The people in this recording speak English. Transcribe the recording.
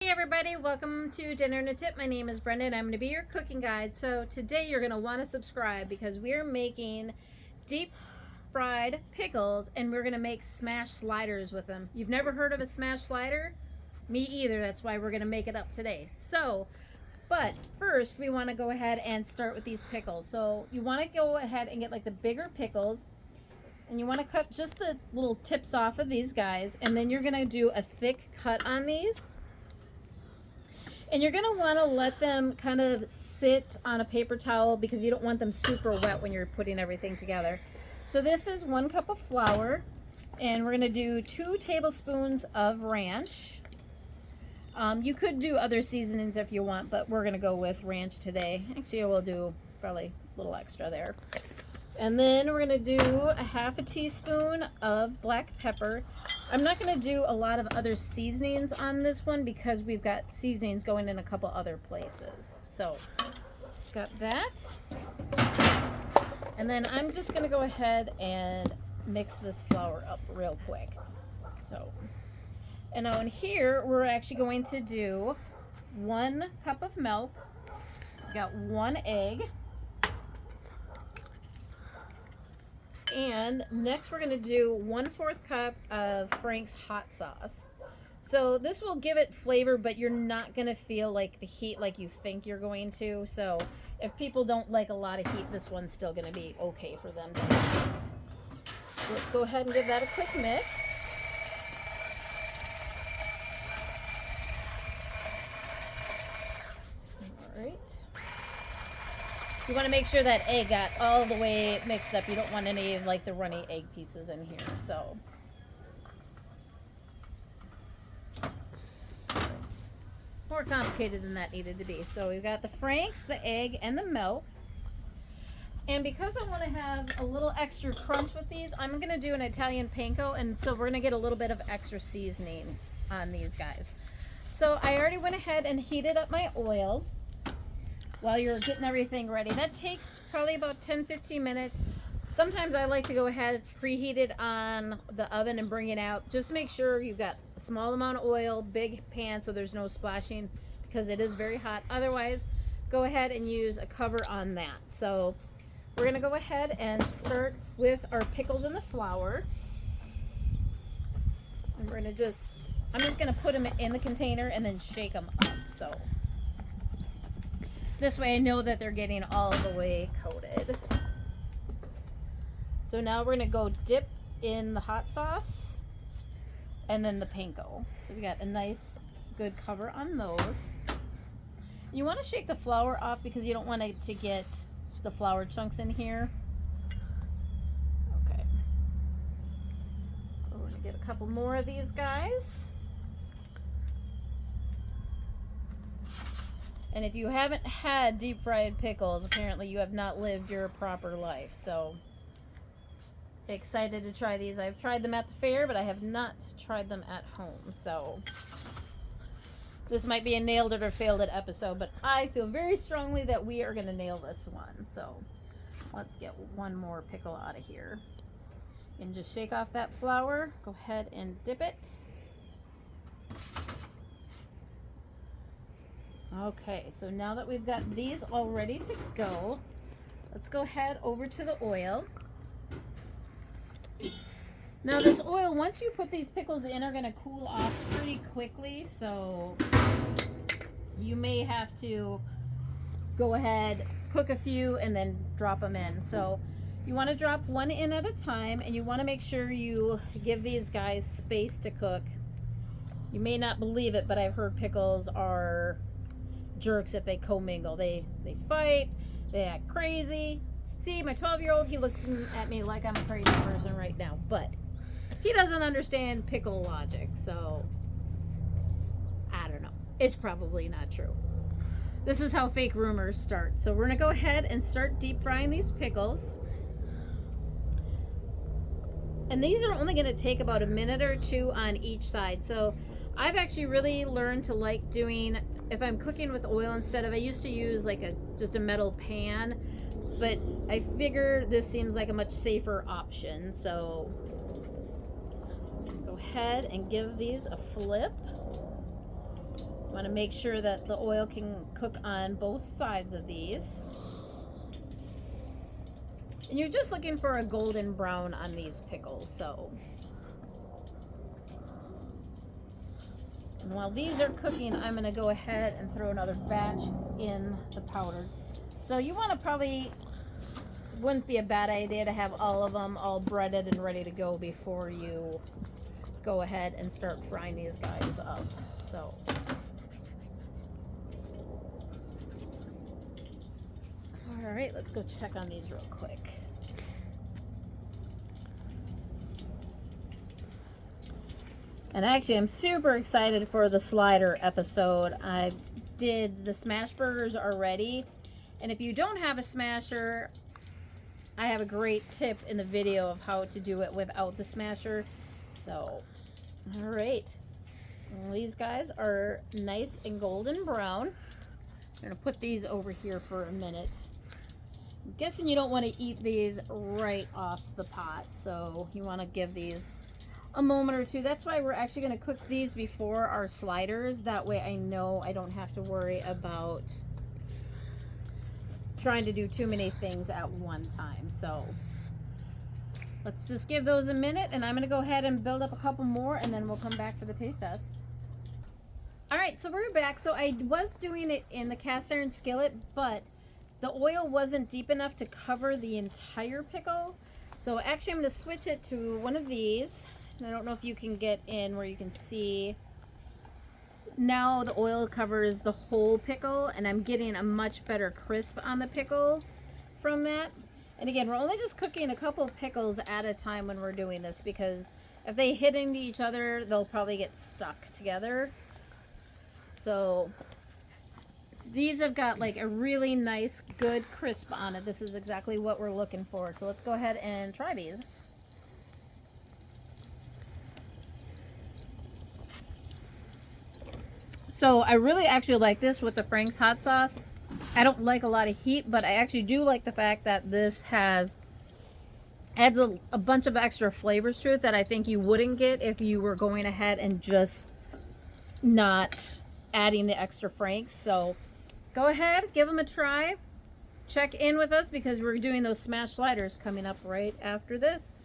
Hey everybody, welcome to Dinner and a Tip. My name is Brenda and I'm going to be your cooking guide. So today you're going to want to subscribe because we're making deep fried pickles and we're going to make smash sliders with them. You've never heard of a smash slider? Me either, that's why we're going to make it up today. But first we want to go ahead and start with these pickles. So you want to go ahead and get like the bigger pickles and you want to cut just the little tips off of these guys, and then you're going to do a thick cut on these. And you're going to want to let them kind of sit on a paper towel because you don't want them super wet when you're putting everything together. So this is 1 cup of flour, and we're going to do 2 tablespoons of ranch. You could do other seasonings if you want, but we're going to go with ranch today. Actually, we'll do probably a little extra there. And then we're going to do a 1/2 teaspoon of black pepper. I'm not going to do a lot of other seasonings on this one because we've got seasonings going in a couple other places. So, got that. And then I'm just going to go ahead and mix this flour up real quick. So, and now in here, we're actually going to do 1 cup of milk. We've got 1 egg. And next we're going to do 1/4 cup of Frank's hot sauce. So this will give it flavor, but you're not going to feel like the heat like you think you're going to. So if people don't like a lot of heat, this one's still going to be okay for them. So let's go ahead and give that a quick mix. All right. You want to make sure that egg got all the way mixed up. You don't want any of like the runny egg pieces in here. So more complicated than that needed to be. So we've got the Franks, the egg, and the milk. And because I want to have a little extra crunch with these, I'm going to do an Italian panko, and so we're going to get a little bit of extra seasoning on these guys. So I already went ahead and heated up my oil while you're getting everything ready. That takes probably about 10-15 minutes. Sometimes I like to go ahead, preheat it on the oven and bring it out. Just make sure you've got a small amount of oil, big pan so there's no splashing because it is very hot. Otherwise, go ahead and use a cover on that. So we're gonna go ahead and start with our pickles in the flour. And we're gonna I'm just gonna put them in the container and then shake them up. So this way I know that they're getting all the way coated. So now we're going to go dip in the hot sauce and then the panko. So we got a nice good cover on those. You want to shake the flour off because you don't want it to get the flour chunks in here. Okay. So we're going to get a couple more of these guys. And if you haven't had deep fried pickles, apparently you have not lived your proper life. So, excited to try these. I've tried them at the fair, but I have not tried them at home. So, this might be a nailed it or failed it episode, but I feel very strongly that we are going to nail this one. So, let's get one more pickle out of here. And just shake off that flour. Go ahead and dip it. Okay, so now that we've got these all ready to go, let's go ahead over to the oil. Now this oil, once you put these pickles in, are going to cool off pretty quickly, so you may have to go ahead, cook a few, and then drop them in. So you want to drop one in at a time, and you want to make sure you give these guys space to cook. You may not believe it, but I've heard pickles are jerks if they commingle. They fight, they act crazy. See, my 12-year-old, he looks at me like I'm a crazy person right now, but he doesn't understand pickle logic, so I don't know. It's probably not true. This is how fake rumors start. So we're gonna go ahead and start deep frying these pickles. And these are only gonna take about a minute or two on each side. So I've actually really learned to like doing, if I'm cooking with oil instead of, I used to use like just a metal pan, but I figure this seems like a much safer option. So go ahead and give these a flip. Want to make sure that the oil can cook on both sides of these. And you're just looking for a golden brown on these pickles, so. And while these are cooking, I'm going to go ahead and throw another batch in the powder. So you want to probably, wouldn't be a bad idea to have all of them all breaded and ready to go before you go ahead and start frying these guys up. So. All right, let's go check on these real quick. And actually, I'm super excited for the slider episode. I did the smash burgers already. And if you don't have a smasher, I have a great tip in the video of how to do it without the smasher. So, all right. Well, these guys are nice and golden brown. I'm going to put these over here for a minute. I'm guessing you don't want to eat these right off the pot. So, you want to give these a moment or two. That's why we're actually going to cook these before our sliders. That way I know I don't have to worry about trying to do too many things at one time. So let's just give those a minute, and I'm going to go ahead and build up a couple more, and then we'll come back for the taste test. All right, so we're back. So I was doing it in the cast iron skillet, but the oil wasn't deep enough to cover the entire pickle. So actually I'm going to switch it to one of these. I don't know if you can get in where you can see. Now the oil covers the whole pickle, and I'm getting a much better crisp on the pickle from that. And again, we're only just cooking a couple of pickles at a time when we're doing this, because if they hit into each other, they'll probably get stuck together. So these have got like a really nice, good crisp on it. This is exactly what we're looking for. So let's go ahead and try these. So I really actually like this with the Frank's hot sauce. I don't like a lot of heat, but I actually do like the fact that this adds a bunch of extra flavors to it that I think you wouldn't get if you were going ahead and just not adding the extra Frank's. So go ahead, give them a try. Check in with us because we're doing those smash sliders coming up right after this.